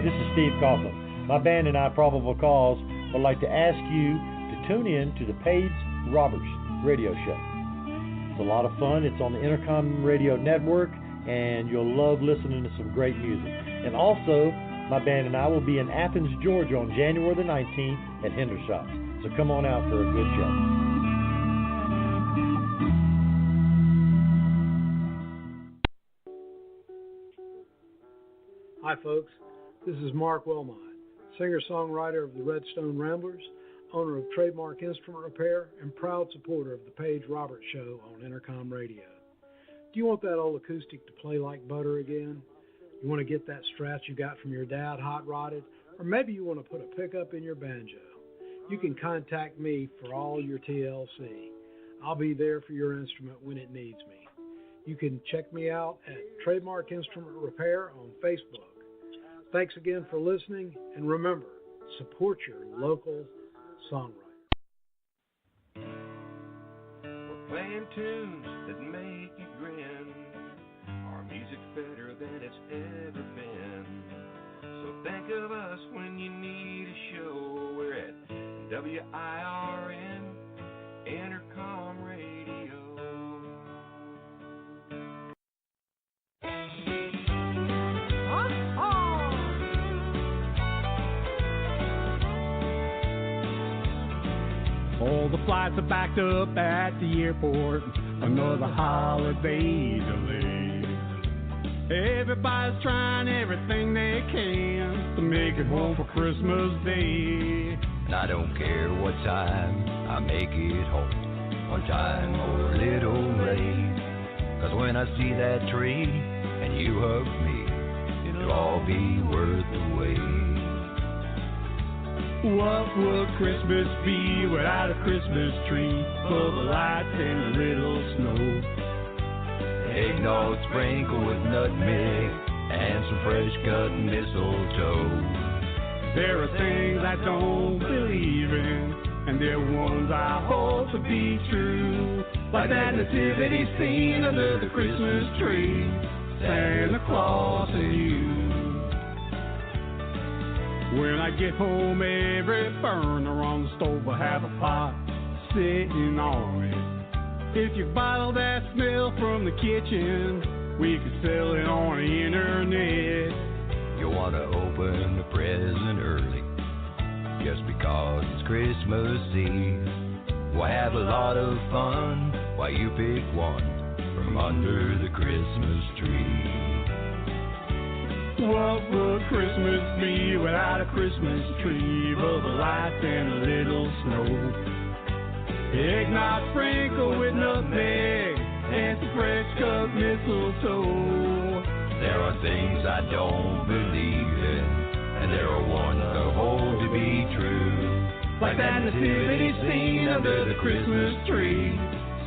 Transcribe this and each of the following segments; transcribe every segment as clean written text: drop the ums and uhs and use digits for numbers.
this is Steve Coughlin. My band and I, Probable Cause, would like to ask you to tune in to the Paige Roberts radio show. It's a lot of fun. It's on the Intercom Radio Network, and you'll love listening to some great music. And also, my band and I will be in Athens, Georgia on January the 19th at Hendershot. So come on out for a good show. Hi, folks. This is Mark Wilmot, singer-songwriter of the Redstone Ramblers, owner of Trademark Instrument Repair, and proud supporter of the Paige Roberts Show on Intercom Radio. Do you want that old acoustic to play like butter again? You want to get that Strat you got from your dad hot-rodded? Or maybe you want to put a pickup in your banjo? You can contact me for all your TLC. I'll be there for your instrument when it needs me. You can check me out at Trademark Instrument Repair on Facebook. Thanks again for listening, and remember, support your local songwriter. We're playing tunes that make you grin. Our music's better than it's ever been. So think of us when you need a show. We're at WIRN, Intercom Radio. All the flights are backed up at the airport, another holiday delayed. Everybody's trying everything they can to make it home for Christmas Day. And I don't care what time I make it home, on time or a little late. 'Cause when I see that tree and you hug me, it'll all be worth the wait. What would Christmas be without a Christmas tree, full of lights and a little snow? Eggnog sprinkled with nutmeg and some fresh cut mistletoe. There are things I don't believe in, and there are ones I hope to be true. Like that nativity scene under the Christmas tree, Santa Claus and you. When I get home, every burner on the stove will have a pot sitting on it. If you bottle that smell from the kitchen, we could sell it on the internet. You want to open the present early, just because it's Christmas Eve. We'll have a lot of fun while you pick one from under the Christmas tree. What would Christmas be without a Christmas tree, full of lights and a little snow? Eggnog sprinkled with nutmeg and some fresh cut mistletoe. There are things I don't believe in, and there are ones I hold to be true. Like that nativity scene under the Christmas tree,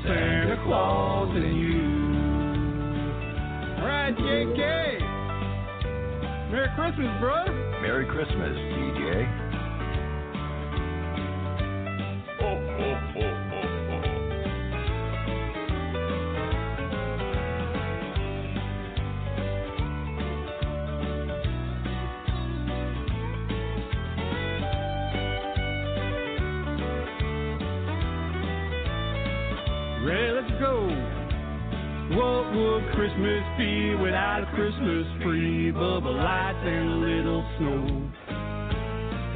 Santa Claus and you. All right, JK. Merry Christmas, brother. Merry Christmas, DJ. Ho, ho, ho, ho, ho. Ready, let's go. What would Christmas be without a Christmas tree, bubble lights and a little snow?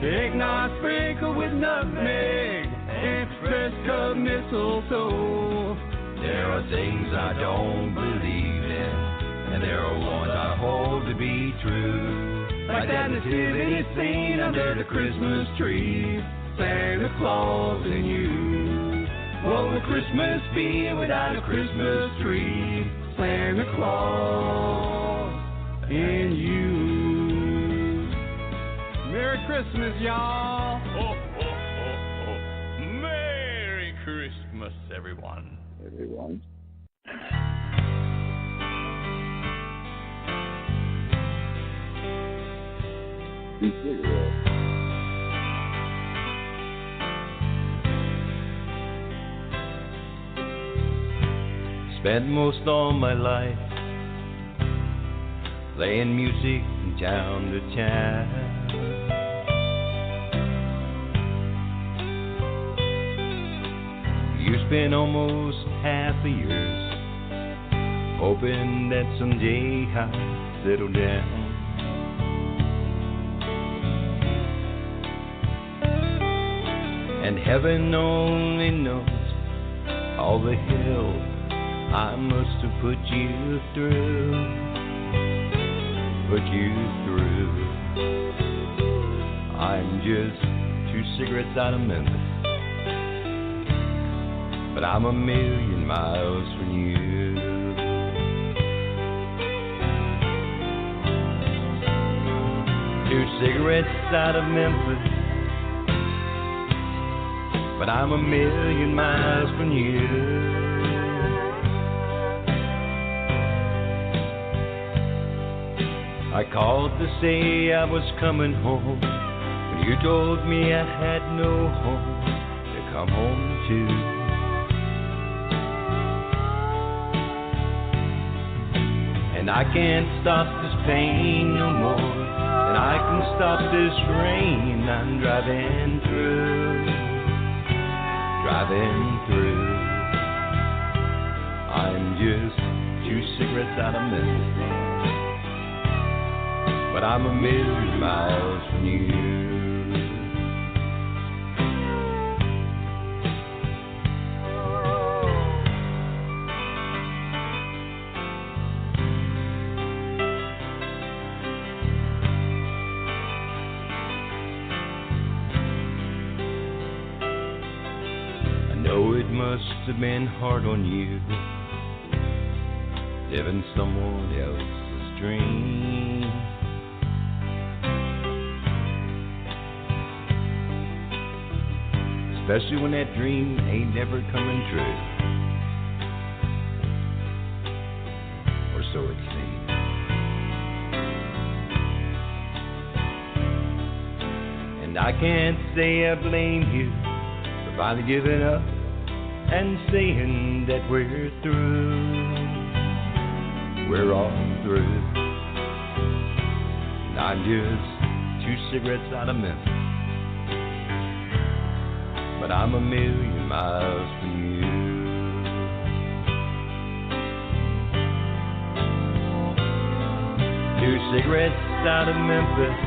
Eggnog sprinkled with nutmeg and fresh cut mistletoe. There are things I don't believe in, and there are ones I hold to be true. Like that nativity scene under the Christmas tree, Santa Claus and you. What would Christmas be without a Christmas tree, Santa Claus and you? Merry Christmas, y'all. Ho, ho, ho, ho. Merry Christmas, everyone. Everyone. Spent most all my life playing music from town to town. You spent almost half a year hoping that someday I'd settle down. And heaven only knows all the hell I must have put you through. I'm just 2 cigarettes out of Memphis, but I'm a million miles from you. Two cigarettes out of Memphis, but I'm a million miles from you. I called to say I was coming home, when you told me I had no home to come home to. And I can't stop this pain no more, and I can stop this rain I'm driving through. I'm just 2 cigarettes out of Memphis, but I'm a million miles from you. I know it must have been hard on you, living someone else's dream. Especially when that dream ain't never coming true, or so it seems. And I can't say I blame you for finally giving up and saying that we're through. We're all through. And I'm just 2 cigarettes out of Memphis, but I'm a million miles from you. 2 cigarettes out of Memphis,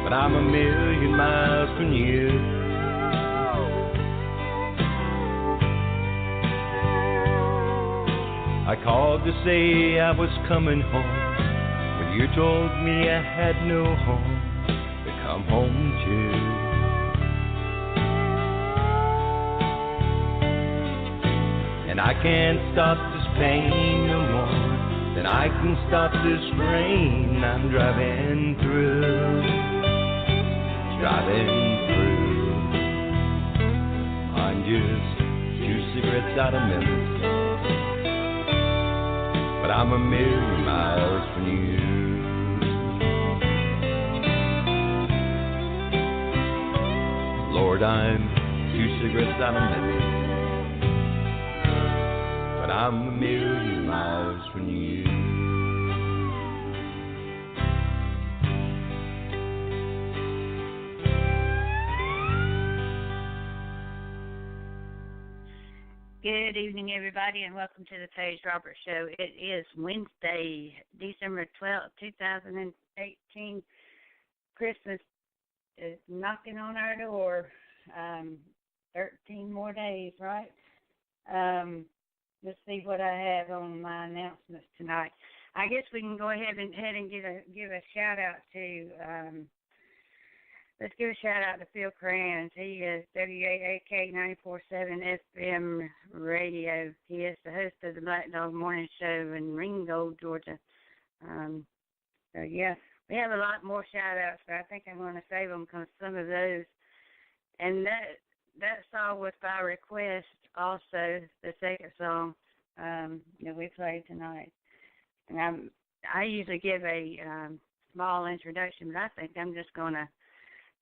but I'm a million miles from you. I called to say I was coming home, when you told me I had no home to come home to. And I can't stop this pain no more than I can stop this rain I'm driving through. I'm just 2 cigarettes out of Memphis, but I'm a million miles from you. Lord, I'm 2 cigarettes out of Memphis, I'm a million miles from you. Good evening, everybody, and welcome to the Paige Roberts Show. It is Wednesday, December 12th, 2018. Christmas is knocking on our door. 13 more days, right? Let's see what I have on my announcements tonight. I guess we can go ahead and give a shout out to let's give a shout out to Phil Crans. He is WAAK 94.7 FM radio. He is the host of the Black Dog Morning Show in Ringgold, Georgia. So yeah, we have a lot more shout outs, but I think I'm going to save them because some of those, and that song was by request. Also, the second song that we played tonight. And I usually give a small introduction, but I think I'm just going to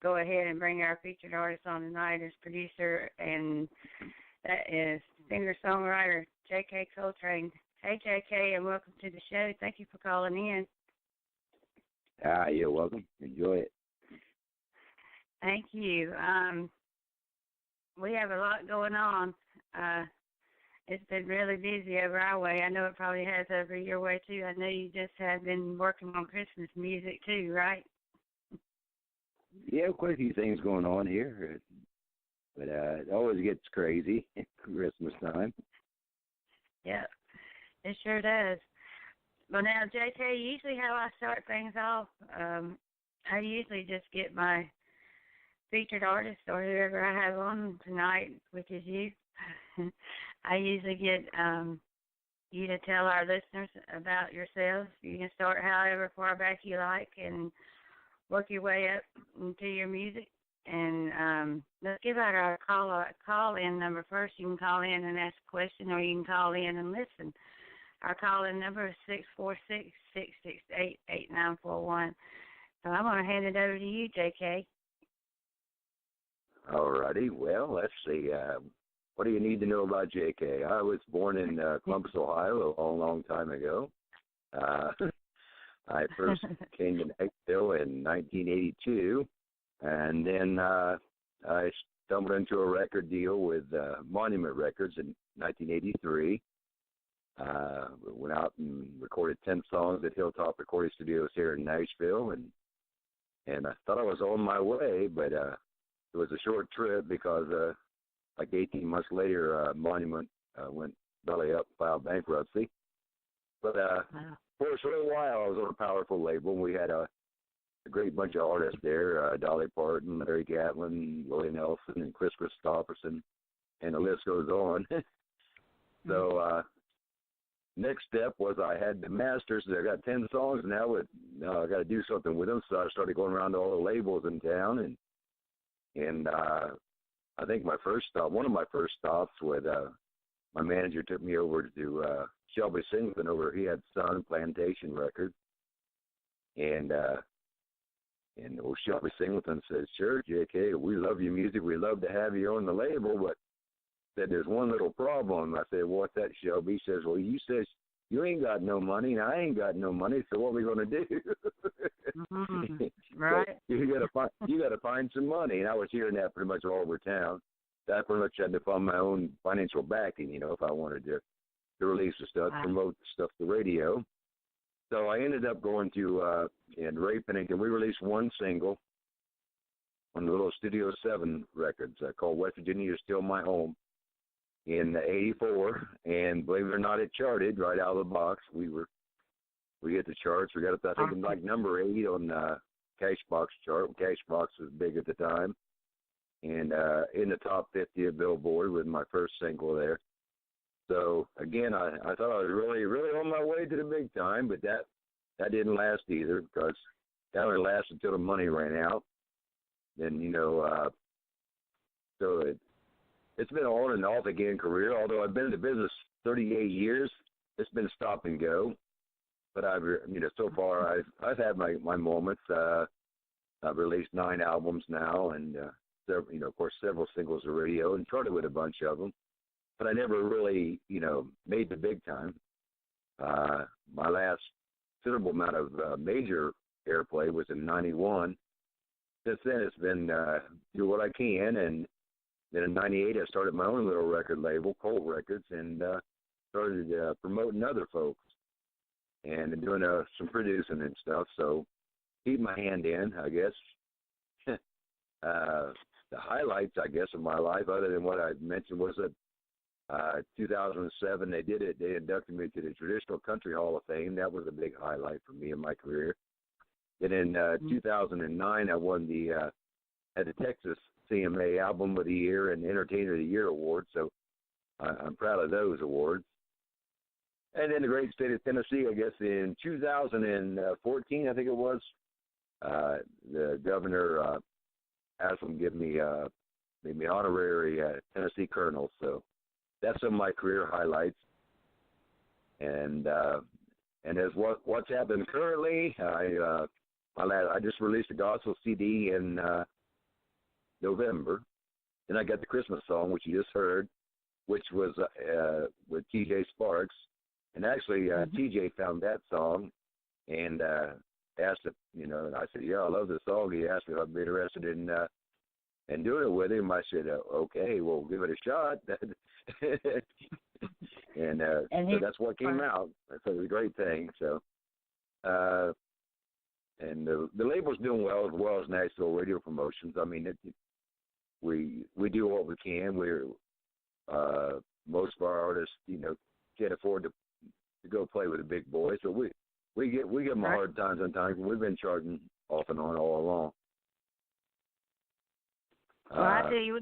go ahead and bring our featured artist on tonight as producer, and that is singer-songwriter J.K. Coltrain. Hey, JK, and welcome to the show. Thank you for calling in. You're welcome. Enjoy it. Thank you. We have a lot going on. It's been really busy over our way. I know it probably has over your way, too. I know you just have been working on Christmas music, too, right? Yeah, quite a few things going on here. But it always gets crazy at Christmas time. Yeah, it sure does. Well, now, JK, usually how I start things off, I usually just get my featured artist or whoever I have on tonight, which is you. I usually get you to tell our listeners about yourselves. You can start however far back you like and work your way up into your music. And let's give out our call-in number first. You can call in and ask a question, or you can call in and listen. Our call-in number is 646-668-8941. So I'm going to hand it over to you, JK. All righty. Well, let's see. What do you need to know about JK? I was born in Columbus, Ohio, a long, long time ago. I first came to Nashville in 1982, and then I stumbled into a record deal with Monument Records in 1983. Went out and recorded 10 songs at Hilltop Recording Studios here in Nashville, and I thought I was on my way, but it was a short trip because like 18 months later, Monument went belly up, filed bankruptcy. But for a short while, I was on a powerful label, and we had a great bunch of artists there, Dolly Parton, Larry Gatlin, Willie Nelson, and Chris Christopherson, and the list goes on. So next step was I had the masters. I got 10 songs now, but I got to do something with them. So I started going around to all the labels in town, and I think one of my first stops with my manager took me over to Shelby Singleton over. He had Sun Plantation Records, and Shelby Singleton says, "Sure, JK, we love your music. We love to have you on the label, but said there's one little problem." I said, "What's that, Shelby?" He says, "Well, you says you ain't got no money, and I ain't got no money. So what are we gonna do?" Right. So you gotta find some money. And I was hearing that pretty much all over town. I pretty much had to find my own financial backing, if I wanted to release the stuff, promote the stuff to radio. So I ended up going to Ray Pennington. We released one single on the little Studio 7 records called West Virginia is Still My Home in '84, and believe it or not, it charted right out of the box. We hit the charts. We got up, I think, like number 8 on the Cashbox chart. Cashbox was big at the time, and in the top 50 of Billboard with my first single there. So again, I thought I was really, really on my way to the big time, but that didn't last either, because that only lasted until the money ran out. Then so it's been on and off again career. Although I've been in the business 38 years, it's been stop and go. But so far I've had my moments. I've released 9 albums now, and several, of course, several singles to radio, and charted with a bunch of them. But I never really, made the big time. My last considerable amount of major airplay was in '91. Since then, it's been do what I can, and then in '98, I started my own little record label, Colt Records, and started promoting other folks and doing some producing and stuff. So keep my hand in, I guess. The highlights, I guess, of my life, other than what I mentioned, was that 2007, they inducted me to the Traditional Country Hall of Fame. That was a big highlight for me in my career. Then in 2009, I won at the Texas CMA Album of the Year and Entertainer of the Year award. So I'm proud of those awards. And in the great state of Tennessee, I guess in 2014, I think it was, the governor asked them to give me honorary Tennessee colonel. So that's some of my career highlights. And as what's happened currently, I just released a gospel CD in November, and I got the Christmas song, which you just heard, which was with T.J. Sparks. And actually, TJ found that song and asked if, and I said, yeah, I love this song. He asked me if I'd be interested in doing it with him. I said, okay, we'll give it a shot. and so that's what came out. So it was a great thing. So, and the label's doing well as Nashville Radio Promotions. I mean, we do what we can. We're most of our artists, can't afford to go play with the big boys, so we give them a hard time sometimes. We've been charging off and on all along. Well, I tell you,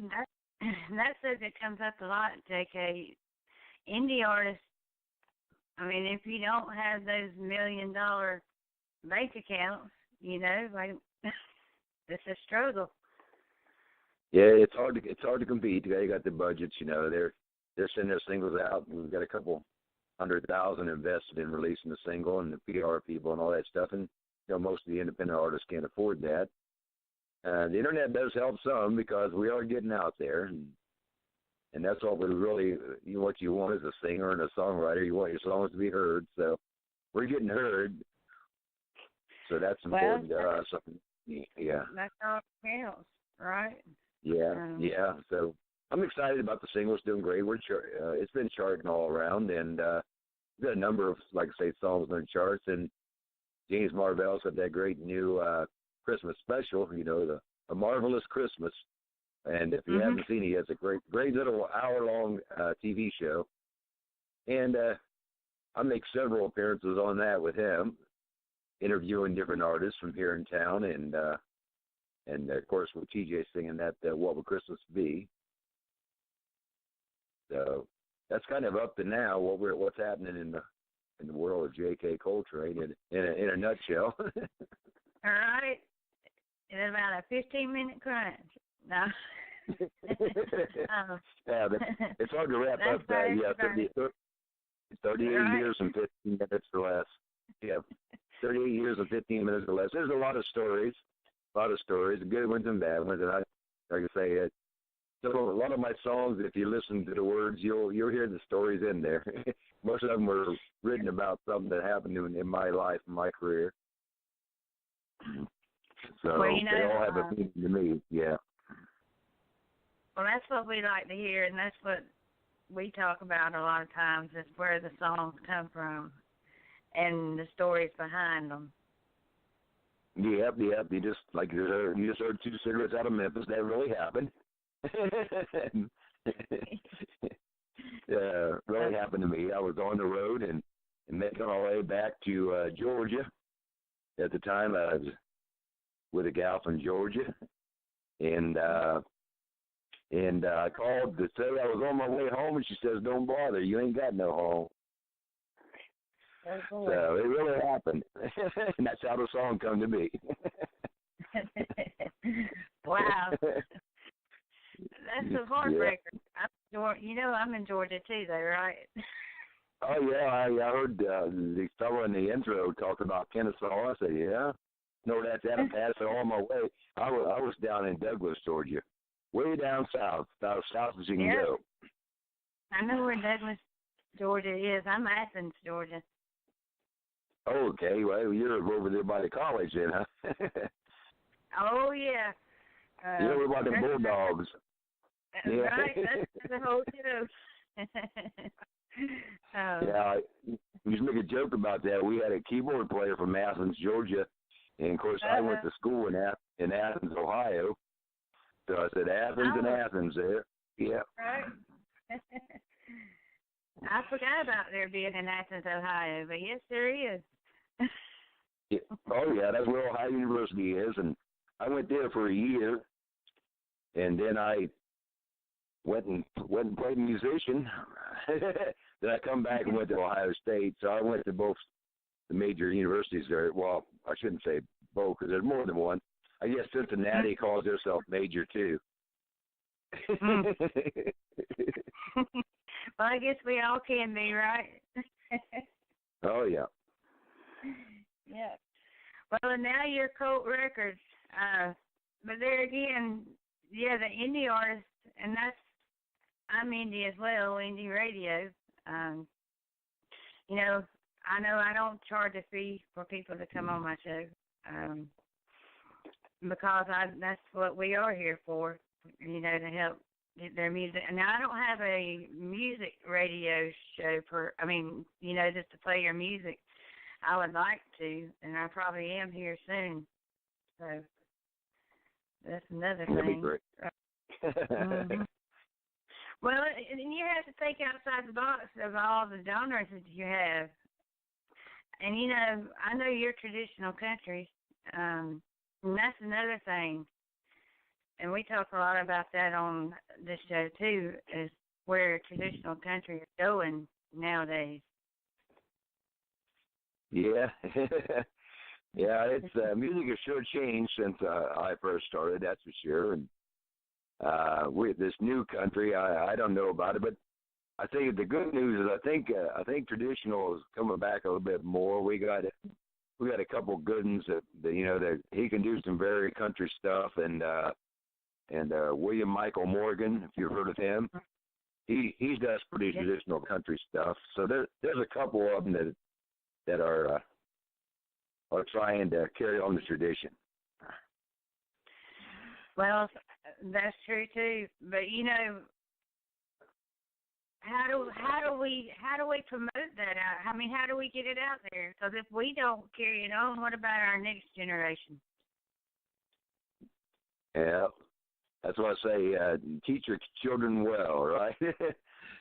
that subject comes up a lot, JK. Indie artists, I mean, if you don't have those $1 million bank accounts, like it's a struggle. Yeah, it's hard to compete. They got the budgets, they're sending their singles out. We've got a couple 100,000 invested in releasing the single and the PR people and all that stuff, and most of the independent artists can't afford that. The internet does help some because we are getting out there, and that's what we really, what you want as a singer and a songwriter. You want your songs to be heard, so we're getting heard. So that's important to us. Yeah. That's all it counts, right? Yeah. So I'm excited about the single. It's doing great. It's been charting all around, and we've got a number of, like I say, songs on the charts. And James Marvell's got that great new Christmas special, A Marvelous Christmas. And if you haven't seen it, he has a great little hour-long TV show. And I make several appearances on that with him, interviewing different artists from here in town, and of course with TJ singing that "What Would Christmas Be." So that's kind of up to now what's happening in the world of J.K. Coltrain in a nutshell. All right, in about a 15-minute crunch. No. Yeah, but it's hard to wrap up that. Yeah, 38 years and 15 minutes or less. Yeah, 38 years and 15 minutes or less. There's a lot of stories, good ones and bad ones. And like I say, so a lot of my songs, if you listen to the words, you'll hear the stories in there. Most of them were written about something that happened in my life, in my career. So they all have a meaning to me. Yeah. Well, that's what we like to hear, and that's what we talk about a lot of times, is where the songs come from and the stories behind them. Yep. You just heard 2 cigarettes out of Memphis. That really happened. Really happened to me. I was on the road and making my way back to Georgia. At the time, I was with a gal from Georgia, and I called to say I was on my way home, and she says, "Don't bother, you ain't got no home." So it really happened, and that's how the song come to be. Wow. That's a heartbreaker. Yeah. I'm in Georgia too, though, right? Oh, yeah, I heard the fellow in the intro talk about Kennesaw. I said, yeah. No, that's out of pass on my way. I was down in Douglas, Georgia, way down south, about as south as you can go. I know where Douglas, Georgia is. I'm Athens, Georgia. Oh, okay. Well, you're over there by the college then, huh? Oh, yeah. You're over by the Bulldogs. Yeah. Right, that's the whole show. Yeah, we just make a joke about that. We had a keyboard player from Athens, Georgia, and of course I went to school in Athens, Ohio. So I said Athens and Athens there. Yeah. Right. I forgot about there being in Athens, Ohio, but yes, there is. Yeah. Oh yeah, that's where Ohio University is, and I went there for a year, and then I went and played musician. Then I come back and went to Ohio State. So I went to both the major universities there. Well, I shouldn't say both because there's more than one. I guess Cincinnati calls herself major too. Well, I guess we all can be, right? Oh, yeah. Yeah. Well, and now you're Colt Records. But there again, yeah, the indie artists, and I'm indie as well, indie radio. I know I don't charge a fee for people to come on my show, because that's what we are here for, to help get their music. Now, I don't have a music radio show just to play your music. I would like to, and I probably am here soon. So that's another thing. That'd be great. Mm-hmm. Well, and you have to think outside the box of all the genres that you have. And, I know you're traditional country, and that's another thing. And we talk a lot about that on this show, too, is where traditional country is going nowadays. Yeah. Yeah, it's music has sure changed since I first started, that's for sure. And with this new country, I don't know about it, but I think the good news is I think traditional is coming back a little bit more. We got a couple good ones that he can do some very country stuff, and William Michael Morgan, if you've heard of him, he does pretty traditional country stuff. So there's a couple of them that are trying to carry on the tradition. Well, that's true too. But how do we promote that out? I mean, how do we get it out there? Because if we don't carry it on, what about our next generation? Yeah, that's what I say. Teach your children well, right?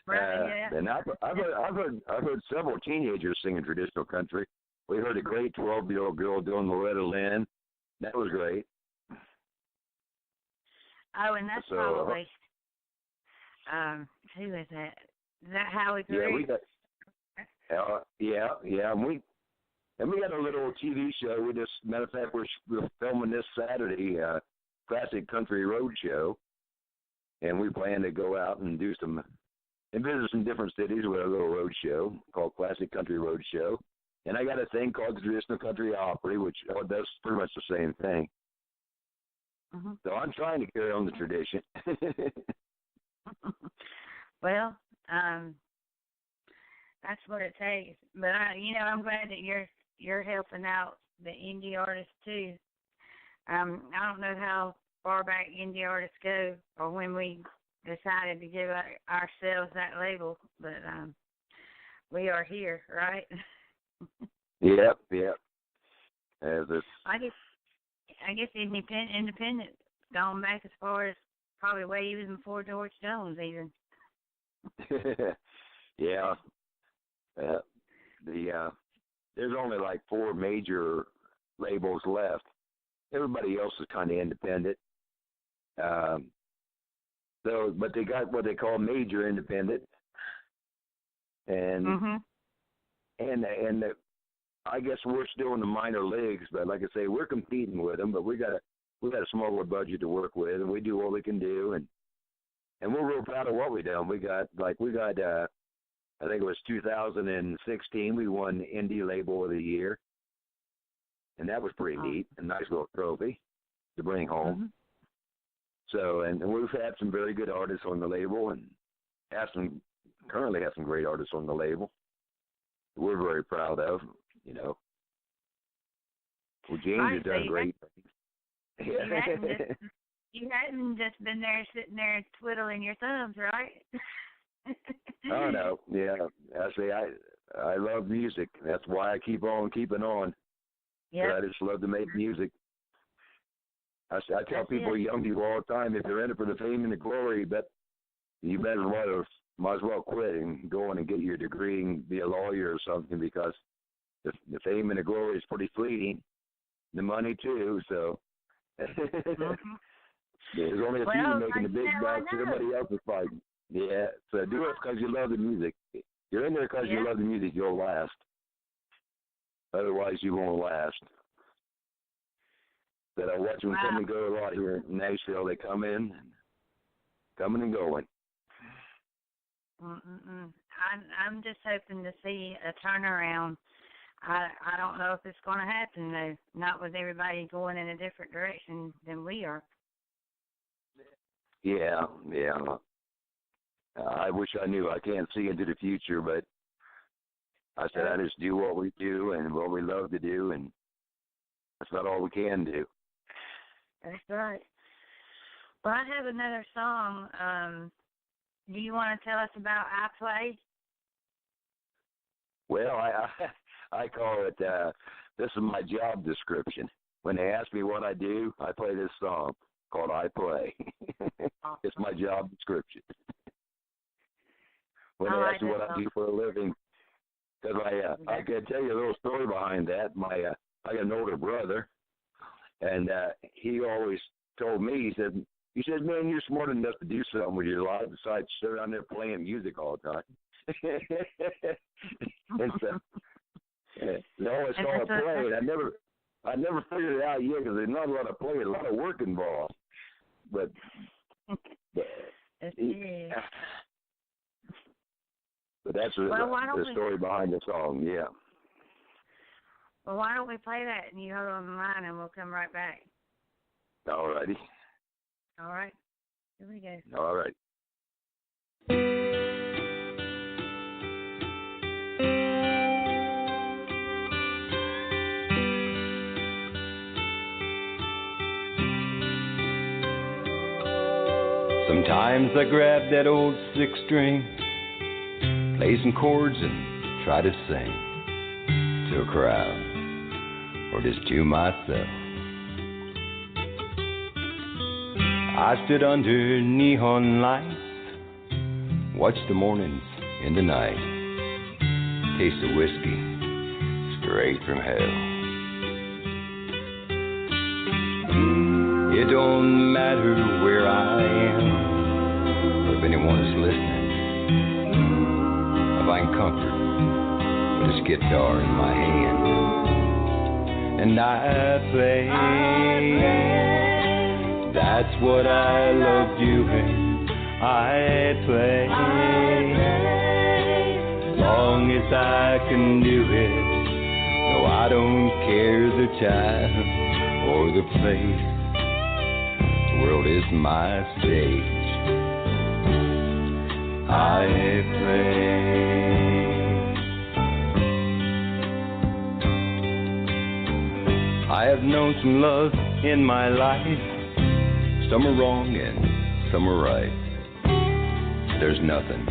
Right. Yeah. And I've heard several teenagers singing traditional country. We heard a great 12-year-old girl doing Loretta Lynn. That was great. Oh, and that's probably who is that? Is that Howie Gray? Yeah, we got. And we got a little TV show. Matter of fact, we're filming this Saturday, Classic Country Road Show, and we plan to go out and visit some different cities with a little road show called Classic Country Road Show. And I got a thing called the Traditional Country Opry, which does pretty much the same thing. Mm-hmm. So I'm trying to carry on the tradition. Well, that's what it takes. But I'm glad that you're helping out the indie artists too. I don't know how far back indie artists go, or when we decided to give ourselves that label, but we are here, right? Yep. I guess independent gone back as far as probably way even before George Jones even. Yeah. There's only like 4 major labels left. Everybody else is kind of independent. But they got what they call major independent, and I guess we're still in the minor leagues. But like I say, we're competing with them. But we got a smaller budget to work with, and we do what we can do, and we're real proud of what we done. We got I think it was 2016. We won Indie Label of the Year, and that was pretty neat. A nice little trophy to bring home. Mm-hmm. So, and we've had some very good artists on the label, and currently have some great artists on the label. We're very proud of, Well, James has done great things. You hadn't just been there sitting there twiddling your thumbs, right? Oh no, yeah. I love music. That's why I keep on keeping on. Yeah. I just love to make music. I tell people, young people all the time, if they're in it for the fame and the glory, you might as well quit and go on and get your degree and be a lawyer or something, because the fame and the glory is pretty fleeting. The money too, so there's only a few making the big bucks. Everybody else is fighting. Yeah, so do it because you love the music. You're in there because you love the music, you'll last. Otherwise, you won't last. But I watch them come and go a lot here in Nashville. They coming and going. I'm just hoping to see a turnaround. I don't know if it's going to happen, though. Not with everybody going in a different direction than we are. Yeah. I wish I knew. I can't see into the future, but I said, I just do what we do and what we love to do, and that's not all we can do. That's right. Well, I have another song. Do you want to tell us about I Play? Well, I call it, this is my job description. When they ask me what I do, I play this song called I Play. Awesome. It's my job description. When they I ask me what I do for a living, because I can tell you a little story behind that. I got an older brother, and he always told me, he said, man, you're smart enough to do something with your life besides sit around there playing music all the time. And so, they always call it play. I never figured it out yet because there's not a lot of play, a lot of work involved. But that's the story behind the song, yeah. Well, why don't we play that and you hold on the line and we'll come right back. All righty. All right. Here we go. All right. Sometimes I grab that old six string, play some chords and try to sing to a crowd or just to myself. I stood under neon lights, watch the mornings in the night, taste of whiskey straight from hell. It don't matter where I am or if anyone's listening, I find comfort with this guitar in my hand, and I play. That's what I love doing. I play. As long as I can do it. No, I don't care the time or the place. The world is my stage. I play. I have known some love in my life. Some are wrong and some are right. There's nothing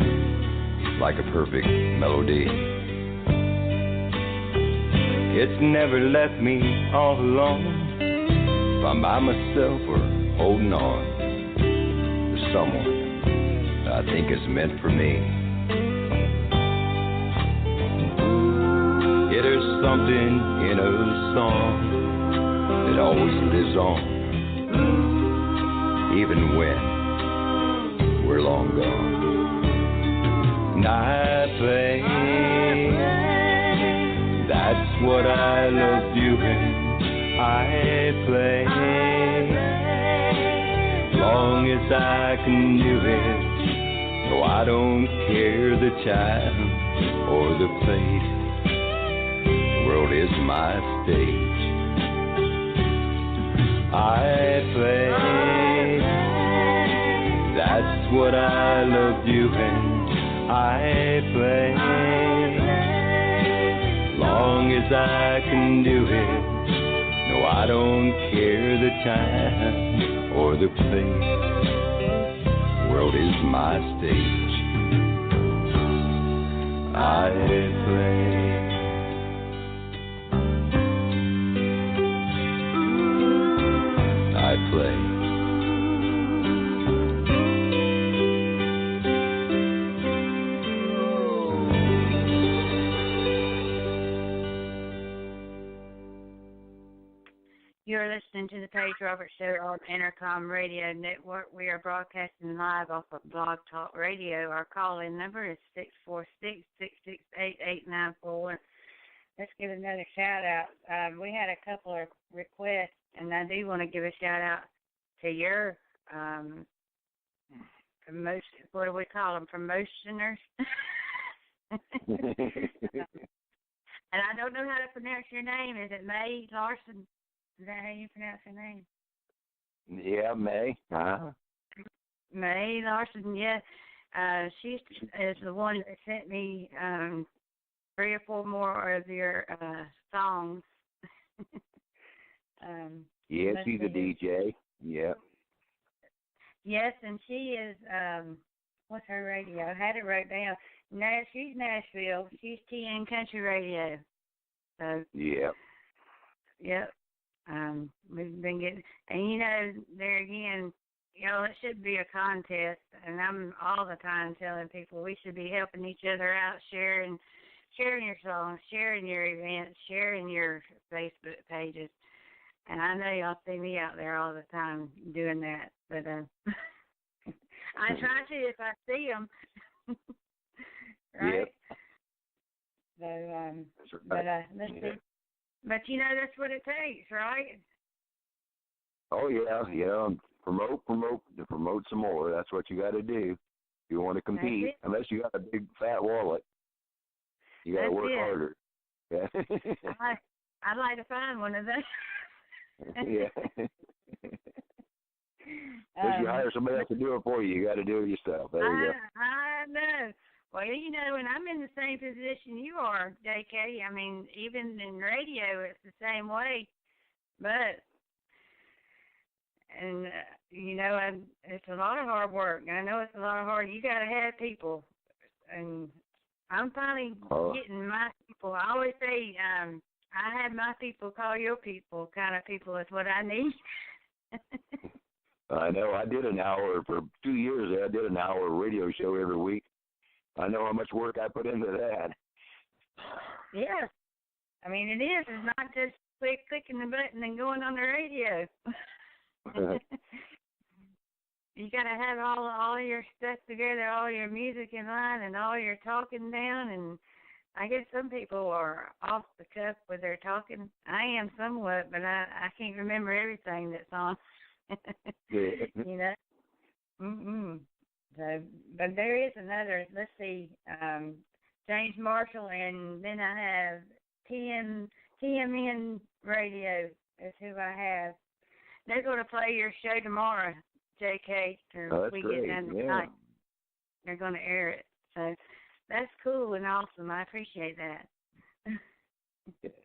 like a perfect melody. It's never left me all alone. If I'm by myself or holding on to someone I think is meant for me. Yeah, there's something in a song that always lives on. Even when we're long gone. And I play. That's what I love doing. I play. As long as I can do it. No, I don't care the time or the place. The world is my stage. I play. That's what I love doing. I play. Long as I can do it. No, I don't care the time or the place. The world is my stage. I play. I play. You're listening to the Paige Roberts Show on Intercom Radio Network. We are broadcasting live off of Blog Talk Radio. Our call-in number is 646-668-8894. Let's give another shout-out. We had a couple of requests, and I do want to give a shout-out to your promotion. What do we call them? Promotioners? And I don't know how to pronounce your name. Is it May Larson? Is that how you pronounce her name? Yeah, May. May Larson, yeah. She is the one that sent me 3 or 4 more of your songs. Yeah, she's a DJ. Yeah. Yes, and she is, what's her radio? I had it wrote down. No, she's Nashville. She's TN Country Radio. So. Yeah. Yep. We've been getting, and there again, it should be a contest, and I'm all the time telling people we should be helping each other out, sharing your songs, sharing your events, sharing your Facebook pages. And I know y'all see me out there all the time doing that, but I try to if I see them. Right? Yep. So, but let's see. But that's what it takes, right? Oh yeah. Promote some more. That's what you got to do. If you want to compete, unless you got a big fat wallet, you got to work harder. Yeah. I'd like to find one of those. Yeah. If you hire somebody else to do it for you, you got to do it yourself. There you go. I know. Well, and I'm in the same position you are, JK. I mean, even in radio, it's the same way. But, it's a lot of hard work. I know it's a lot of hard. You got to have people. And I'm finally getting my people. I always say, I have my people call your people kind of people is what I need. I know. I did an hour for 2 years. I did an hour radio show every week. I know how much work I put into that. Yeah. I mean, it is. It's not just clicking the button and going on the radio. You got to have all your stuff together, all your music in line and all your talking down. And I guess some people are off the cuff with their talking. I am somewhat, but I can't remember everything that's on. Mm-mm. So, but there is another, let's see, James Marshall, and then I have TMN Radio is who I have. They're going to play your show tomorrow, JK, or we get done tonight. They're going to air it. So that's cool and awesome. I appreciate that.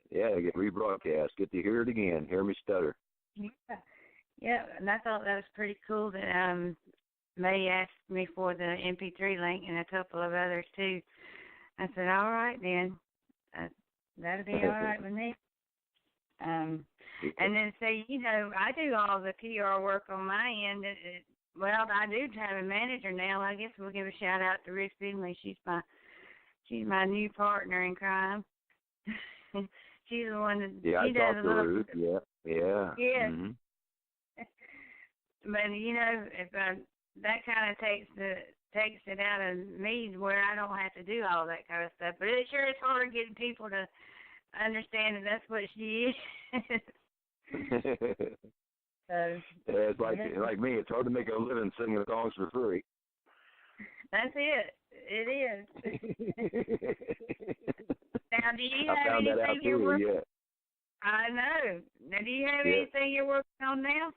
Yeah, get rebroadcast. Get to hear it again. Hear me stutter. Yeah, and I thought that was pretty cool that May asked me for the MP3 link and a couple of others too. I said, all right then, that'll be all right with me. And then say, I do all the PR work on my end. Well, I do have a manager now. I guess we'll give a shout out to Rick Finley. She's my new partner in crime. She's the one that I talked to Ruth. Yeah. Yeah. Mm-hmm. But if that kind of takes it out of me where I don't have to do all that kind of stuff. But it sure is hard getting people to understand that that's what she is. So it's like me. It's hard to make a living singing songs for free. That's it. It is. Now, do you have anything you're working? Yeah. I know. Now, do you have anything you're working on now?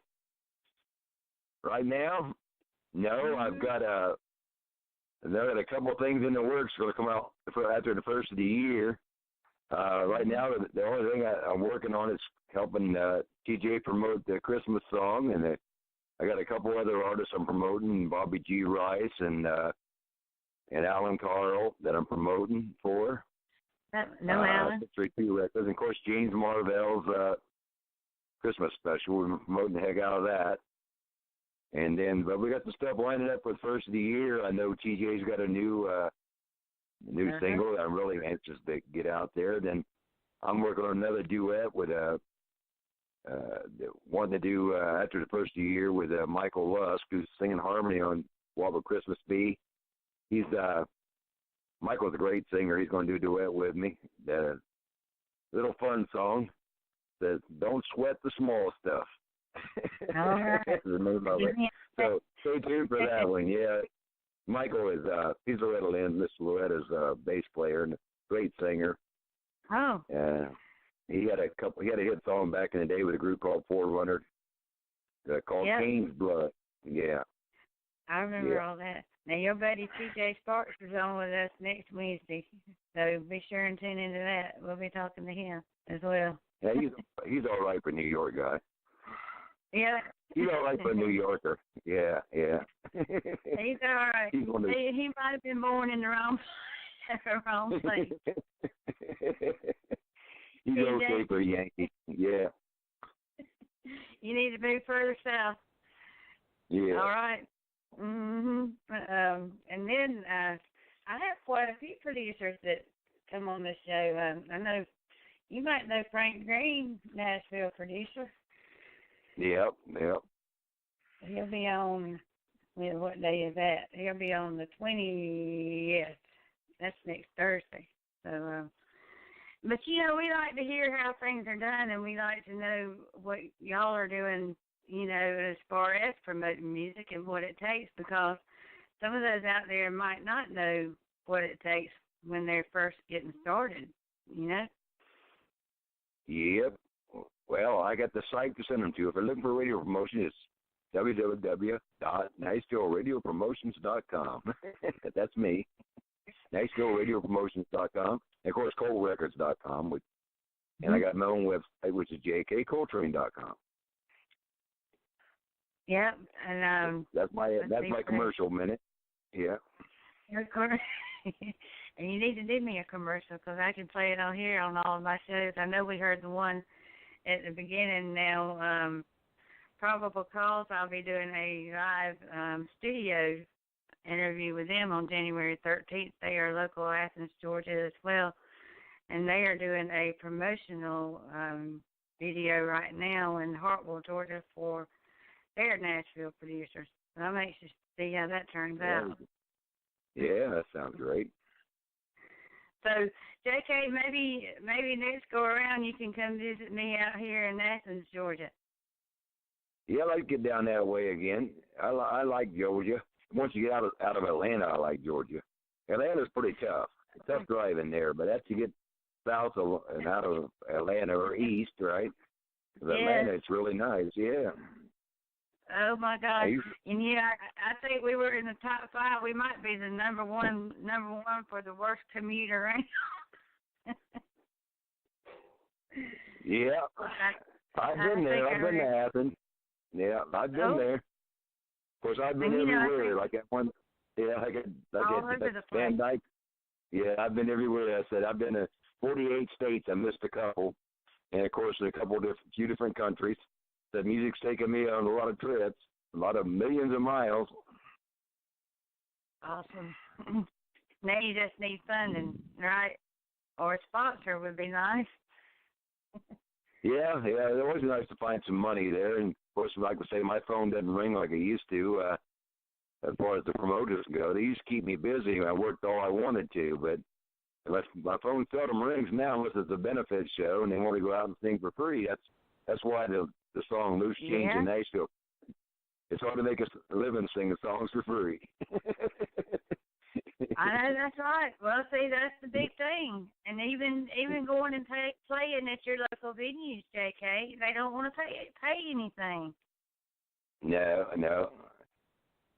Right now, no. I've got a couple of things in the works going to come out after the first of the year. Right now, the only thing I'm working on is helping TJ promote the Christmas song, and I got a couple other artists I'm promoting, Bobby G. Rice and Alan Carl that I'm promoting for. Alan. 632 Records, and of course James Marvell's Christmas special. We're promoting the heck out of that. And then, but we got the stuff lining up for the first of the year. I know TJ's got a new single that I'm really anxious to get out there. Then I'm working on another duet with wanting to do after the first of the year with Michael Lusk, who's singing harmony on What Will Christmas Be. He's Michael's a great singer. He's going to do a duet with me. The little fun song says, "Don't sweat the small stuff." All right. So stay tuned for that one. Yeah, Michael is he's Loretta Lynn. Miss Loretta's bass player and a great singer. Oh. He had a hit song back in the day with a group called 400 called Kane's Blood. Yeah. I remember all that. Now, your buddy TJ Sparks is on with us next Wednesday, so be sure and tune into that. We'll be talking to him as well. Yeah, he's all right for a New York guy. Yeah. He's all right for a New Yorker. Yeah. He's all right. He might have been born in the wrong place. He's okay for a Yankee. Yeah. You need to move further south. Yeah. All right. And then I have quite a few producers that come on the show. I know you might know Frank Green, Nashville producer. Yep. He'll be on, what day is that? He'll be on the 20th. That's next Thursday. So, but we like to hear how things are done, and we like to know what y'all are doing, as far as promoting music and what it takes, because some of those out there might not know what it takes when they're first getting started, Yep. Well, I got the site to send them to. If they're looking for radio promotion, it's www.NashvilleRadioPromotions.com. That's me. NashvilleRadioPromotions.com. And, of course, ColdRecords.com. And I got my own website, which is JKColtrain.com. Yep. And that's my commercial minute. Yeah. And you need to do me a commercial, because I can play it on here on all of my shows. I know we heard the one at the beginning. Now, Probable Cause, I'll be doing a live studio interview with them on January 13th. They are local Athens, Georgia as well. And they are doing a promotional video right now in Hartwell, Georgia for their Nashville producers. So I'm anxious to see how that turns out. Yeah, that sounds great. So, JK, maybe next go around you can come visit me out here in Athens, Georgia. Yeah, I'd like to get down that way again. I like Georgia. Once you get out of Atlanta, I like Georgia. Atlanta's pretty tough. It's tough driving there, but after you get south and out of Atlanta or east, right? Because Atlanta, it's really nice, yeah. Oh my God! And I think we were in the top 5. We might be the number one for the worst commuter right now. Yeah, I've been there. I've been to Athens. Yeah, I've been there. Of course, I've been everywhere. Like at one, like at Van Dyke. Yeah, I've been everywhere. I said I've been to 48 states. I missed a couple, and of course, a few different countries. The music's taken me on a lot of trips, a lot of millions of miles. Awesome. Now you just need funding, right? Or a sponsor would be nice. Yeah, it's always nice to find some money there. And, of course, like I say, my phone doesn't ring like it used to as far as the promoters go. They used to keep me busy. I worked all I wanted to, but my phone seldom rings now unless it's a benefit show and they want to go out and sing for free. That's why the song Loose Change in Nashville. It's hard to make a living singing songs for free. I know that's right. Well, see, that's the big thing. And even going and playing at your local venues, JK, they don't want to pay anything. No.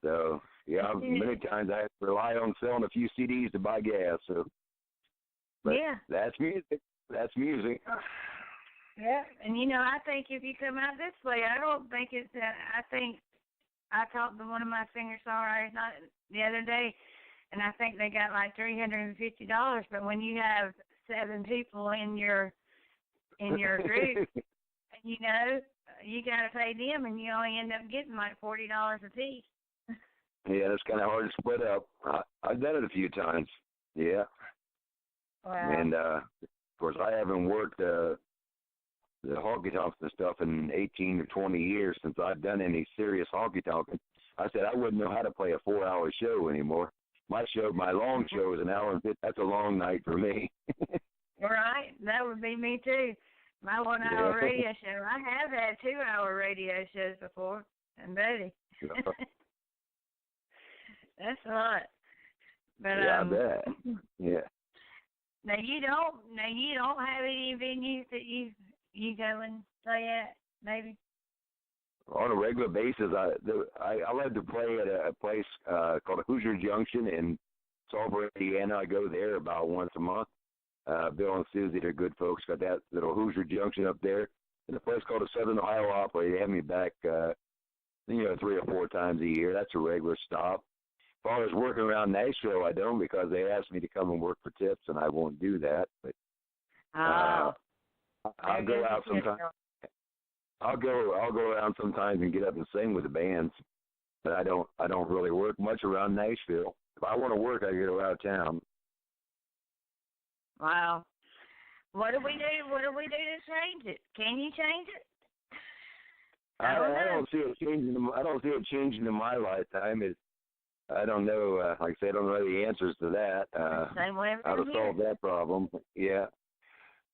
So, many times I have to rely on selling a few CDs to buy gas. So, but that's music. That's music. Yeah, and I think if you come out this way, I don't think it's I think I talked to one of my singer-songwriters the other day, and I think they got like $350. But when you have 7 people in your group, you got to pay them, and you only end up getting like $40 a piece. Yeah, it's kind of hard to split up. I've done it a few times. Yeah. Wow. And of course, I haven't worked the honky-tonks and stuff in 18 or 20 years since I've done any serious honky-tonking. I said I wouldn't know how to play a 4-hour show anymore. My long show is an hour and 50. That's a long night for me. Right. That would be me too. My 1-hour radio show. I have had 2-hour radio shows before. And buddy. That's a lot. But I bet. Yeah. Now you don't have any venues that you go and play at, maybe? on a regular basis. I like to play at a place called Hoosier Junction in Salisbury, Indiana. I go there about once a month. Bill and Susie, they're good folks. Got that little Hoosier Junction up there. And a place called the Southern Ohio Opera. They have me back, 3 or 4 times a year. That's a regular stop. As far as working around Nashville, I don't, because they asked me to come and work for tips, and I won't do that. But I'll go out sometimes. I'll go around sometimes and get up and sing with the bands, but I don't really work much around Nashville. If I want to work, I get out of town. Wow. What do we do? What do we do to change it? Can you change it? I don't see it changing. I don't see it changing in my lifetime. I don't know. Like I said, I don't know the answers to that. Same way how to solve that problem? Yeah.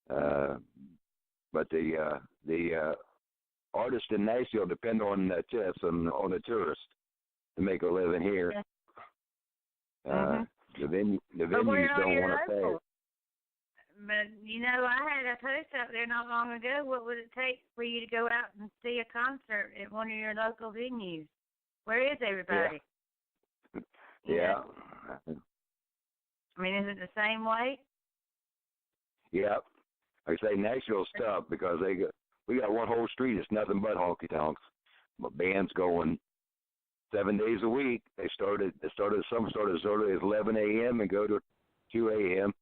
But the artists in Nashville depend on tips and on the tourists to make a living here. Yeah. The venues don't want to pay. But, I had a post out there not long ago. What would it take for you to go out and see a concert at one of your local venues? Where is everybody? Yeah. I mean, is it the same way? Yeah. Like I say, Nashville's tough because we got one whole street. It's nothing but honky-tonks. But bands going 7 days a week. Some started at 11 a.m. and go to 2 a.m.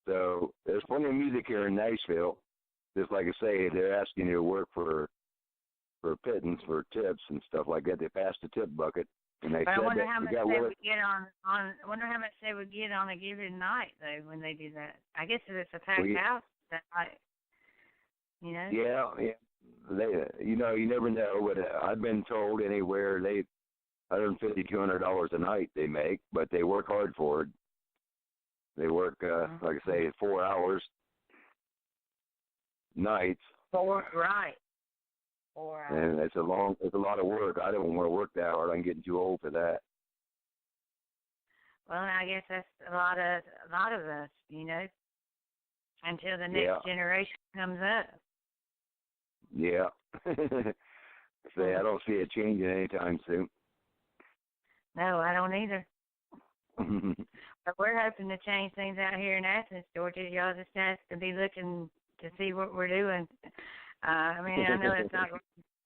So there's plenty of music here in Nashville. Just like I say, they're asking you to work for pittance, for tips and stuff like that. They passed the tip bucket, and they said I wonder that how much they would get on. I wonder how much they would get on a given night though when they do that. I guess if it's a packed house that night, Yeah. They, you never know. But I've been told anywhere $150, $200 a night they make, but they work hard for it. They work, like I say, 4 hours nights. 4 hours. And it's a lot of work. I don't want to work that hard. I'm getting too old for that. Well, I guess that's a lot of us, until the next generation comes up. Yeah. I don't see it changing anytime soon. No, I don't either. But we're hoping to change things out here in Athens, Georgia. Y'all just have to be looking to see what we're doing. I know it's not.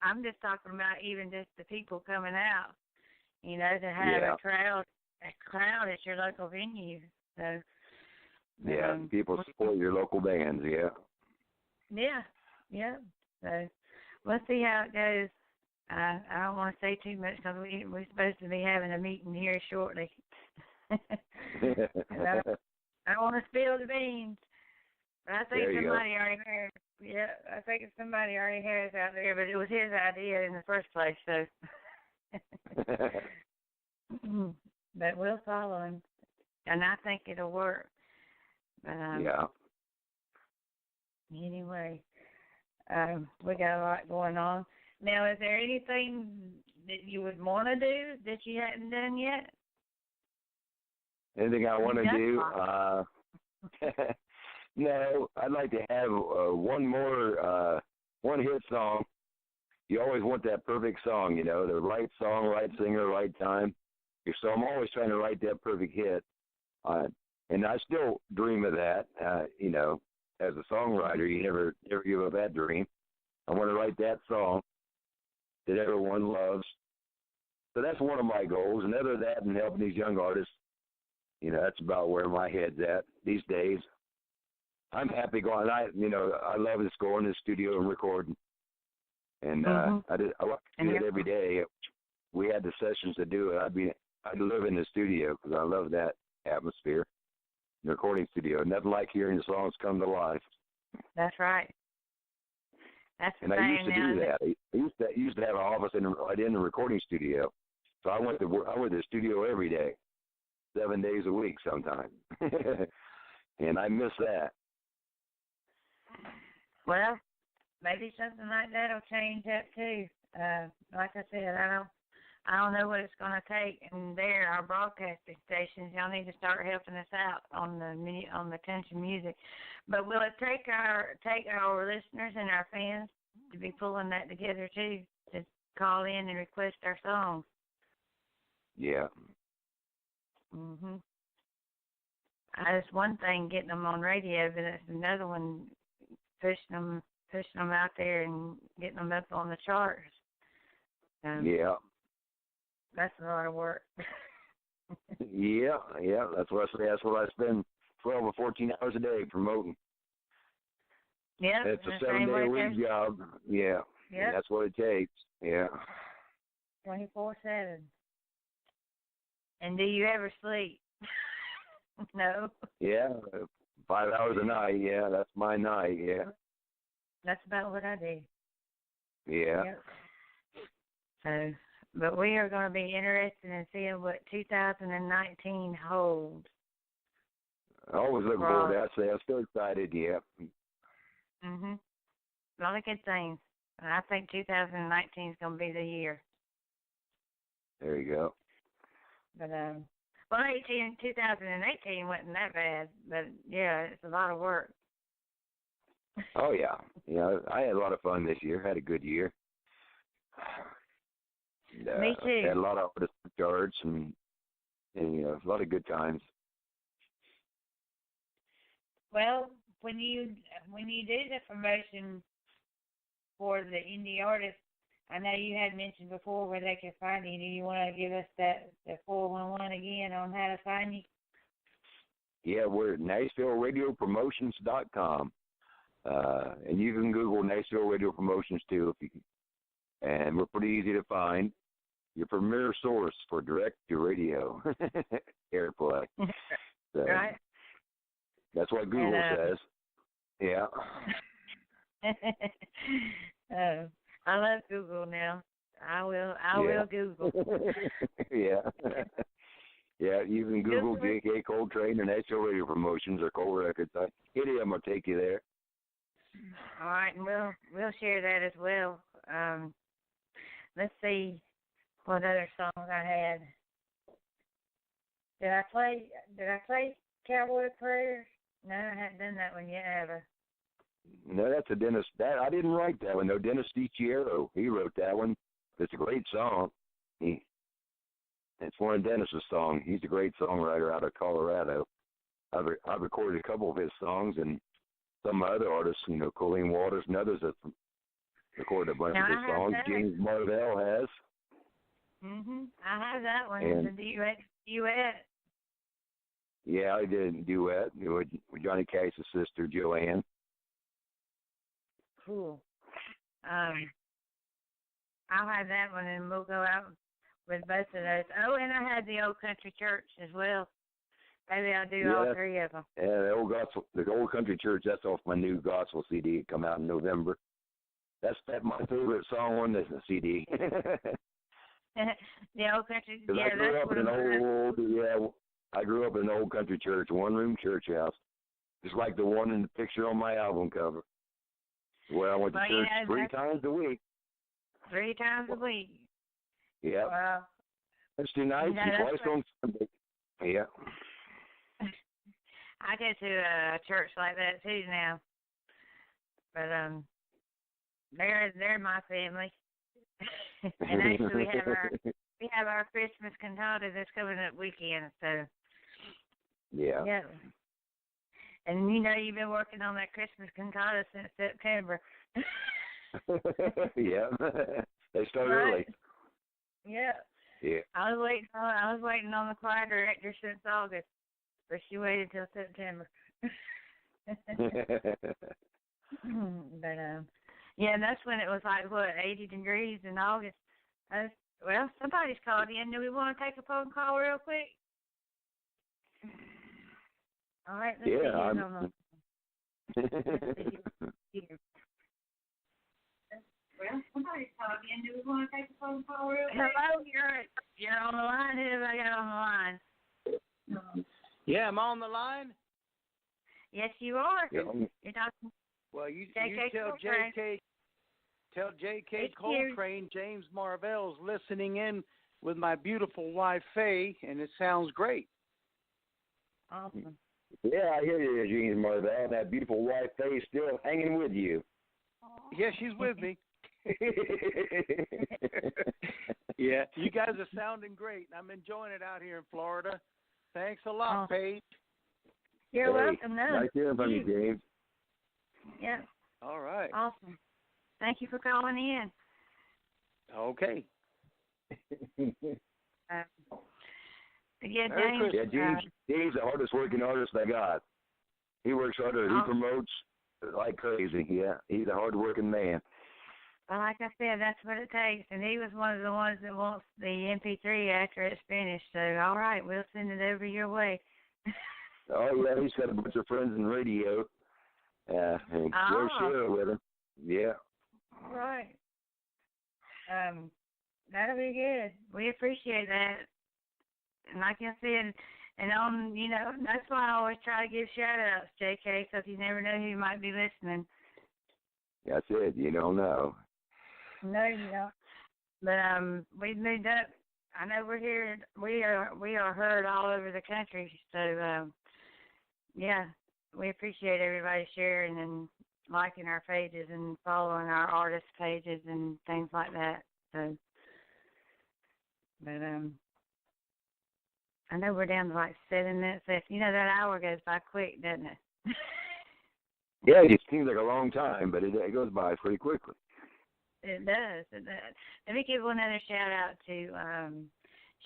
I'm just talking about even just the people coming out. To have a crowd at your local venue. So. People support your local bands. Yeah. So we'll see how it goes. I don't want to say too much because we're supposed to be having a meeting here shortly. I don't want to spill the beans, but I think somebody already has. Yeah, I think somebody already has out there, but it was his idea in the first place. So, but we'll follow him, and I think it'll work. But anyway, we got a lot going on. Now, is there anything that you would want to do that you hadn't done yet? Anything I want to do? No, I'd like to have one hit song. You always want that perfect song, the right song, right singer, right time. So I'm always trying to write that perfect hit. And I still dream of that, as a songwriter, you never give up that dream. I want to write that song that everyone loves. So that's one of my goals. And other than that, and helping these young artists, that's about where my head's at these days. I'm happy going. I love just going to the studio and recording. And I like to do it every day. We had the sessions to do it. I'd live in the studio because I love that atmosphere. The recording studio. Nothing like hearing the songs come to life. That's right. That's the and thing. I used to do that. I used to have an office right in the recording studio. So I went to the studio every day, 7 days a week sometimes. And I miss that. Well, maybe something like that will change that too. Like I said, I don't know what it's going to take. And there, our broadcasting stations, y'all need to start helping us out on the country music. But will it take our listeners and our fans to be pulling that together too, to call in and request our songs. Yeah. Mhm. That's one thing getting them on radio, but it's another one pushing them out there and getting them up on the charts. Yeah. That's a lot of work. Yeah. That's what I spend 12 or 14 hours a day promoting. Yeah. It's a 7-day-a-week job. Yeah. Yeah. That's what it takes. Yeah. 24/7. And do you ever sleep? No. Yeah. 5 hours a night. Yeah, that's my night. Yeah. That's about what I do. Yeah. Yep. So, but we are going to be interested in seeing what 2019 holds. I always look forward to that. I'm still excited. Yeah. Mhm. A lot of good things. And I think 2019 is going to be the year. There you go. But 2018 wasn't that bad. But yeah, it's a lot of work. Oh yeah. Yeah, I had a lot of fun this year. Had a good year. Me too. Had a lot of artist charts and a lot of good times. Well, when you do the promotion for the indie artists, I know you had mentioned before where they can find you. Do you want to give us the 411 again on how to find you? Yeah, we're at NashvilleRadioPromotions.com. And you can Google Nashville Radio Promotions too, and we're pretty easy to find. Your premier source for direct-to-radio airplay. So, right. That's what Google says. Yeah. I love Google now. I will Google. Yeah. Yeah, you can Google J.K. Coltrain and Nashville Radio Promotions or Cole Records. Any of them will take you there. All right, and we'll share that as well. Let's see what other songs I had. Did I play Cowboy Prayers? No, I haven't done that one yet, have I? No, that's a Dennis. I didn't write that one though. Dennis DiChiero, he wrote that one. It's a great song. It's one of Dennis's songs. He's a great songwriter out of Colorado. I've recorded a couple of his songs, and some of my other artists, Colleen Waters and others have recorded a bunch of his songs. James Marvell has. I have that one. And, the duet. Yeah, I did a duet with Johnny Cash's sister, Joanne. Cool. I'll have that one, and we'll go out with both of those. Oh, and I had the Old Country Church as well. Maybe I'll do all three of them. Yeah, the Old Country Church. That's off my new gospel CD. It come out in November. That's my favorite song on the CD. The Old Country. Yeah, I grew up in an old country church, one-room church house, just like the one in the picture on my album cover. Where I went to church 3 times a week. 3 times a week. Yeah. Wow. Wednesday nights and twice on Sunday. Yeah. I go to a church like that too now, but they're my family. And actually, we have our Christmas cantata that's coming up weekend. So. Yeah. Yeah. And you've been working on that Christmas cantata since September. Yeah. They start early. Yeah. Yeah. I was waiting on the choir director since August, but she waited till September. But yeah, that's when it was like 80 degrees in August. Well, somebody's called in. Do we want to take a phone call real quick? All right. Let's see here. Well, somebody's called in. Do we want to take a phone call real quick? Hello, you're on the line. Who have I got on the line? Yeah, I'm on the line. Yes, you are. Yeah. You're talking. Well, you tell J.K. Coltrain James Marvell's listening in with my beautiful wife Faye, and it sounds great. Awesome. Yeah, I hear you, James Marvell. That beautiful wife Faye still hanging with you. Yeah, she's with me. Yeah, you guys are sounding great. I'm enjoying it out here in Florida. Thanks a lot, Paige. You're welcome. No, nice hearing from you, James. Yeah. All right. Awesome. Thank you for calling in. Okay. Yeah, James. Yeah, James, the hardest working artist I got. He works harder. He promotes like crazy. Yeah, he's a hard working man. Well, like I said, that's what it takes. And he was one of the ones that wants the MP3 after it's finished. So, all right, we'll send it over your way. Oh, yeah, he's got a bunch of friends in radio. And we'll share it with him. Yeah. Right. That'll be good. We appreciate that. And like I said, and on, that's why I always try to give shout-outs, JK, because you never know who might be listening. That's it. You don't know. No, you don't. But we've moved up. I know we're here. We are heard all over the country. So, yeah, we appreciate everybody sharing and liking our pages and following our artist pages and things like that. So, but I know we're down to like 7 minutes left. That hour goes by quick, doesn't it? Yeah, it seems like a long time, but it goes by pretty quickly. It does. It does. Let me give one other shout out to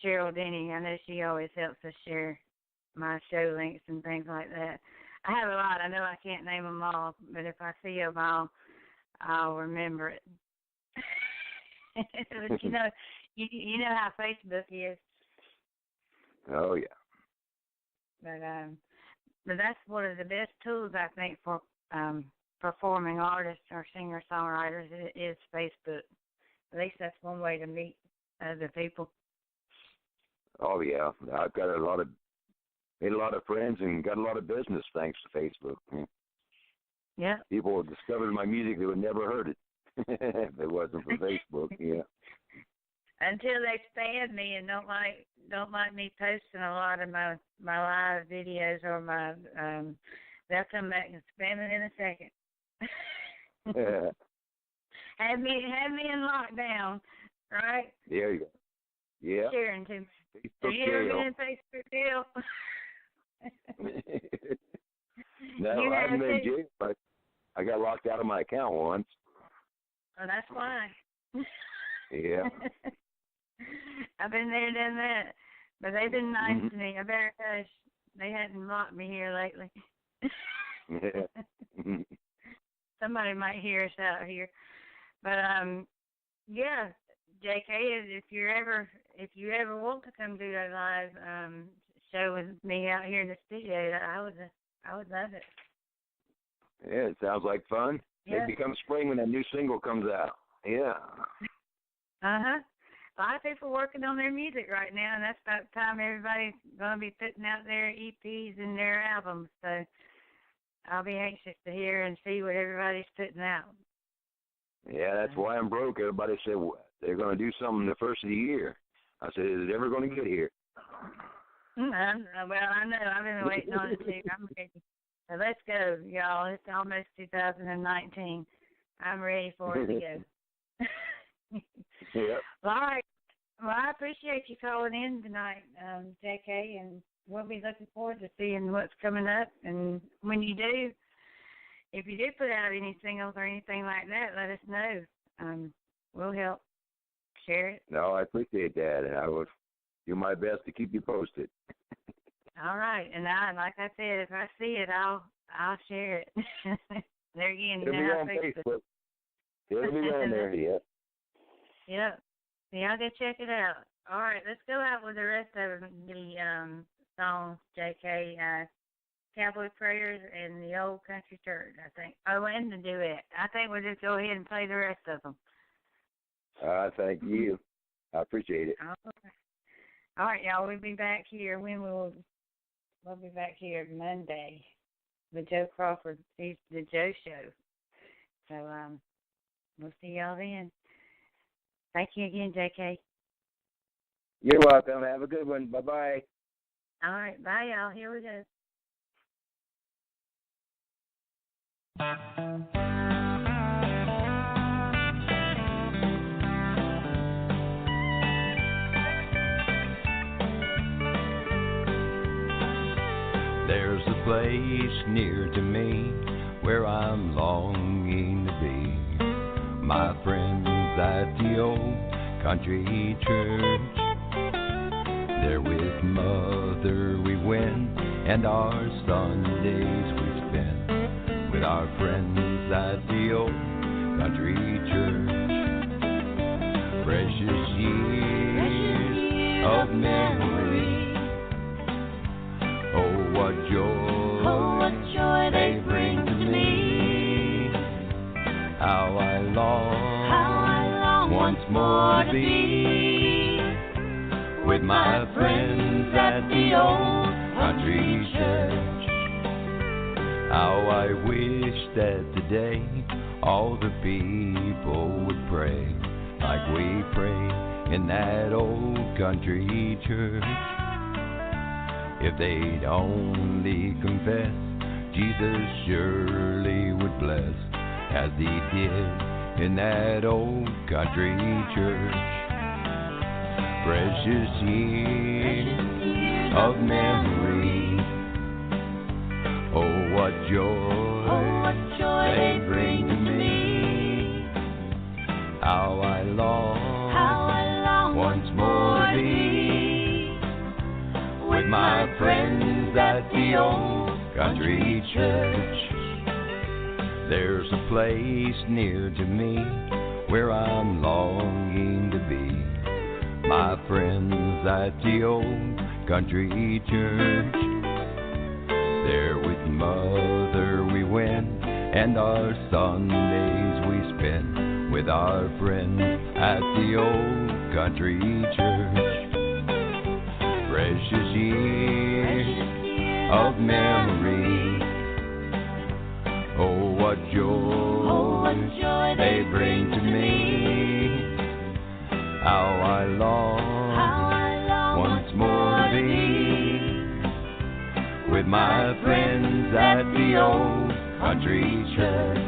Cheryl Denny. I know she always helps us share my show links and things like that. I have a lot. I know I can't name them all, but if I see them, I'll remember it. But you know how Facebook is. Oh yeah. But that's one of the best tools I think for performing artists or singer-songwriters is Facebook. At least that's one way to meet other people. Oh yeah, I've got made a lot of friends and got a lot of business thanks to Facebook. Yeah. People have discovered my music that would never heard it if it wasn't for Facebook. Yeah. Until they spam me and don't like me posting a lot of my live videos or my they'll come back and spam it in a second. Yeah. Have me in lockdown, right? There you go. Yeah. Sharing to me. Facebook Have you ever been in Facebook jail? No, I haven't been in jail, but I got locked out of my account once. Oh, that's why. Yeah. I've been there, done that. But they've been nice to me. I better hush. They hadn't locked me here lately. Yeah. Somebody might hear us out here. But yeah, JK, if you ever want to come do a live show with me out here in the studio, I would love it. Yeah, it sounds like fun. Yeah. Maybe come spring when that new single comes out. Yeah. Uh-huh. A lot of people working on their music right now, and that's about the time everybody's going to be putting out their EPs and their albums. So I'll be anxious to hear and see what everybody's putting out. Yeah, that's why I'm broke. Everybody said they're going to do something the first of the year. I said, is it ever going to get here? Well, I know. I've been waiting on it, too. I'm ready. So let's go, y'all. It's almost 2019. I'm ready for it to go. Yeah. All right. Well, I appreciate you calling in tonight, JK, and we'll be looking forward to seeing what's coming up. And when you do, if you do put out any singles or anything like that, let us know. We'll help share it. No, I appreciate that, and I will do my best to keep you posted. All right. And like I said, if I see it, I'll share it. There again, It'll be on Facebook. It'll be on there, yeah. Yep. So y'all go check it out. All right, let's go out with the rest of the songs, JK. Cowboy Prayers and the Old Country Church, I think. Oh, and the duet. I think we'll just go ahead and play the rest of them. Thank you. I appreciate it. All right, y'all. We'll be back here. We'll be back here Monday with Joe Crawford. He's the Joe Show. So we'll see y'all then. Thank you again, JK. You're welcome. Have a good one. Bye-bye. All right. Bye, y'all. Here we go. place near to me where I'm longing to be. My friends at the old country church, there with Mother we went, and our Sundays we spent with our friends at the old country church. Precious years of memory. Oh, what joy they bring to me. How I long once more to be with my friends at the old country church. How I wish that today all the people would pray like we pray in that old country church. If they'd only confess, Jesus surely would bless, as he did in that old country church. Precious years of memory. Oh, what joy they bring to me. How I long once more to be with my friends at the old country church. There's a place near to me where I'm longing to be. My friends at the old country church. There with Mother we went, and our Sundays we spent with our friends at the old country church. Precious years of memory. Oh, what joy they bring to me. How I long once more to be with my friends at the old country church.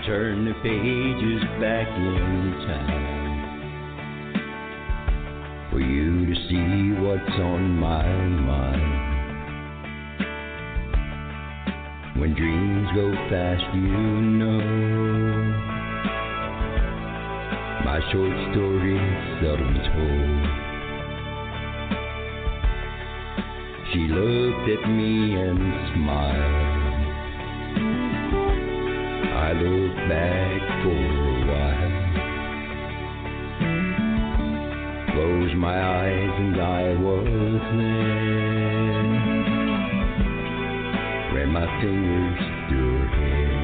Turn the pages back in time for you to see what's on my mind. When dreams go fast, you know my short story seldom told. She looked at me and smiled. I looked back for a while, closed my eyes and I was there. Ran my fingers through her hair.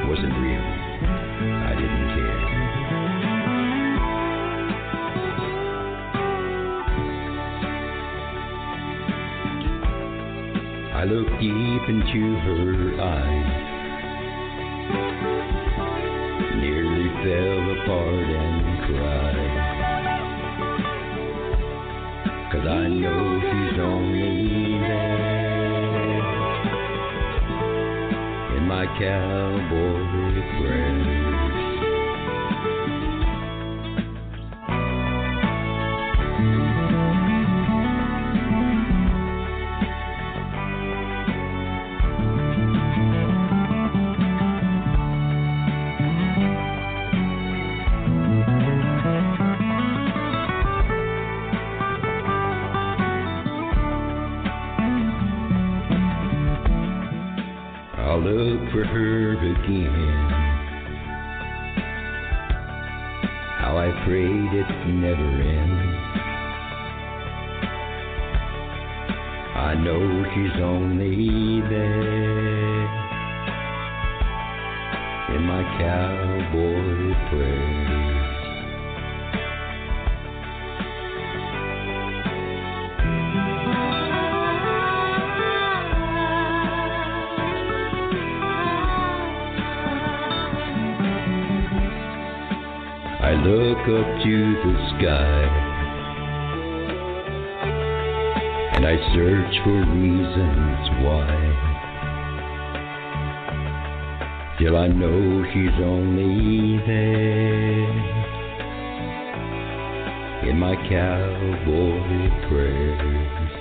Wasn't real, I didn't care. I looked deep into her eyes, nearly fell apart and cried, 'cause I know she's only there in my cowboy prayers. I'll look for her again. How I prayed it never ends. I know she's only there in my cowboy prayers. I look up to the sky and I search for reasons why. Till I know she's only there in my cowboy prayers.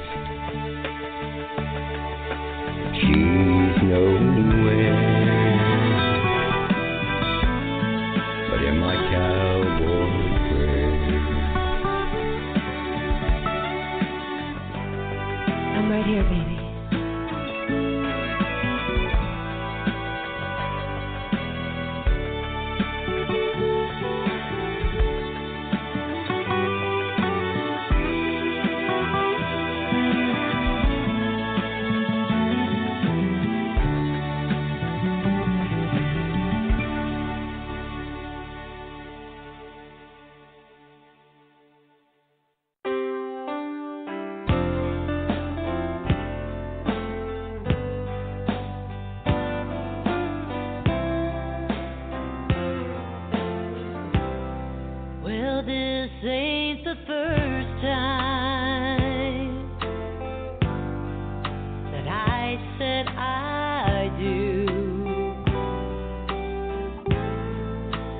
She's nowhere but in my cowboy prayers. I'm right here, baby.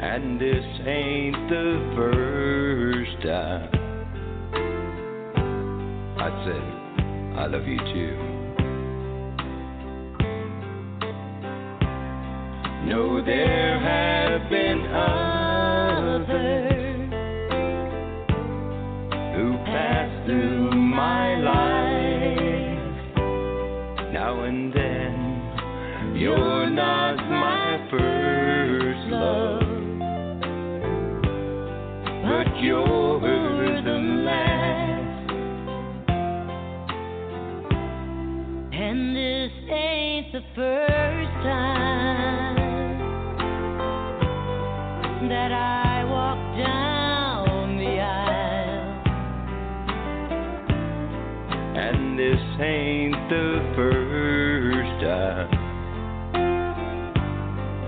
And this ain't the first time I said I love you too. No, there have been others who passed through my life. Now and then, you're not my first love, but you're the last. And this ain't the first time that I walk down the aisle. And this ain't the first time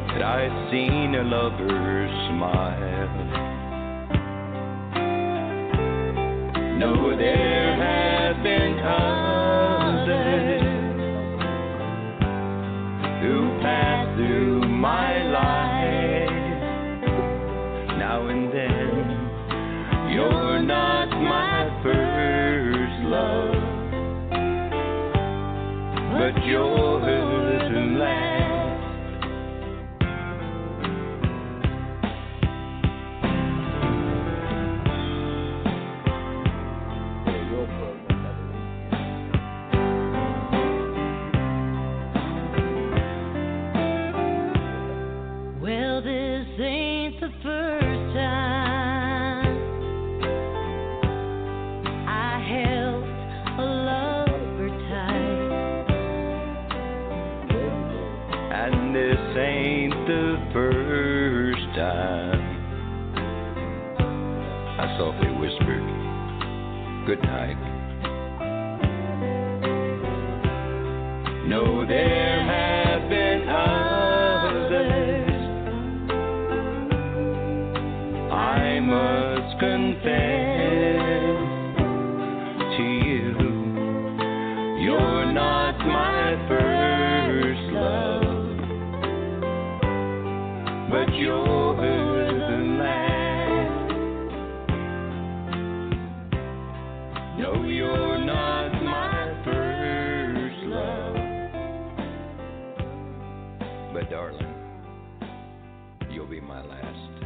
that I've seen a lover smile. No, there have been others who passed through my life. Now and then, you're not my first love, but you're the last. Well, this ain't the first time I held a lover tight. And this ain't the first time I softly whispered good night. No, there have been others, I must confess to you, you're not my first love, but you're the last. No, you're not my first love, but darling, you'll be my last.